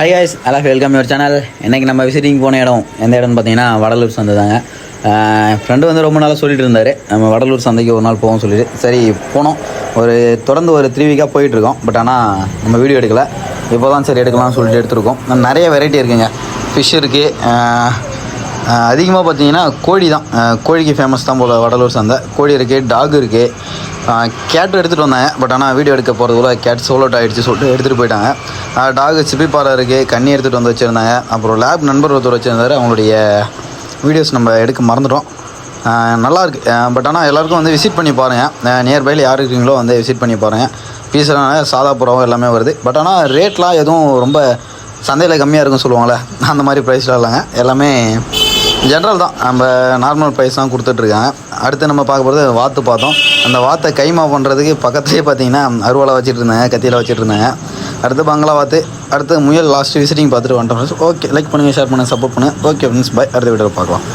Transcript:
Hi guys, எல்லாம் welcome your channel. இன்றைக்கி நம்ம விசிட்டிங் போன இடம் எந்த இடம்னு பார்த்தீங்கன்னா வடலூர் சந்தை தாங்க. ஃப்ரெண்டு வந்து ரொம்ப நாளாக சொல்லிட்டு இருந்தார் நம்ம வடலூர் சந்தைக்கு ஒரு நாள் போவோம் சொல்லிட்டு. சரி போனோம். தொடர்ந்து ஒரு 3 வீக்காக போயிட்டுருக்கோம். பட் ஆனால் நம்ம வீடியோ எடுக்கலை. இப்போ தான் சரி எடுக்கலாம்னு சொல்லிட்டு எடுத்துருக்கோம். நிறைய வெரைட்டி இருக்குங்க. ஃபிஷ் இருக்குது. அதிகமாக பார்த்தீங்கன்னா கோழி தான். கோழிக்கு ஃபேமஸ் தான் போல் வடலூர் சந்தை. கோழி இருக்குது, டாக் இருக்குது. கேட்டு எடுத்துகிட்டு வந்தாங்க. பட் ஆனால் வீடியோ எடுக்க போகிறதுக்குள்ள கேட் சோலோட் ஆகிடுச்சு சொல்லிட்டு எடுத்துகிட்டு போயிட்டாங்க. டாகு சிப்பிப்பாறை இருக்குது, கண்ணி எடுத்துகிட்டு வந்து வச்சுருந்தாங்க. அப்புறம் லேப் நண்பர் ஒருத்தர் வச்சுருந்தார். அவங்களுடைய வீடியோஸ் நம்ம எடுக்க மறந்துட்டோம். நல்லாயிருக்கு. பட் ஆனால் எல்லாேருக்கும் வந்து விசிட் பண்ணி பாருங்கள். நியர்பையில் யார் இருக்கீங்களோ வந்து விசிட் பண்ணி பாருங்கள். பீஸ்லாம் சாதா புறாவும் எல்லாமே வருது. பட் ஆனால் ரேட்லாம் எதுவும் ரொம்ப சந்தையில் கம்மியாக இருக்குன்னு சொல்லுவாங்களே, அந்த மாதிரி ப்ரைஸ்லாம் இல்லைங்க. எல்லாமே ஜென்ரல் தான். நம்ம நார்மல் ப்ரைஸ் தான் கொடுத்துட்ருக்காங்க. அடுத்து நம்ம பார்க்க போகிறது வாத்து பார்த்தோம். அந்த வாத்தை கைமா பண்ணுறதுக்கு பக்கத்துலேயே பார்த்தீங்கன்னா அருவாலை வச்சுட்டு இருந்தாங்க, கத்தியில் வச்சுட்டு இருந்தாங்க. அடுத்து பங்களா வாத்து, அடுத்து முயல் லாஸ்ட்டு விசிட்டிங் பார்த்துட்டு வந்துட்டோம். ஓகே, லைக் பண்ணுங்கள், ஷேர் பண்ணுங்கள், சப்போர்ட் பண்ணுங்கள். Okay friends, bye. அடுத்த வீடியோவில் பார்க்கலாம்.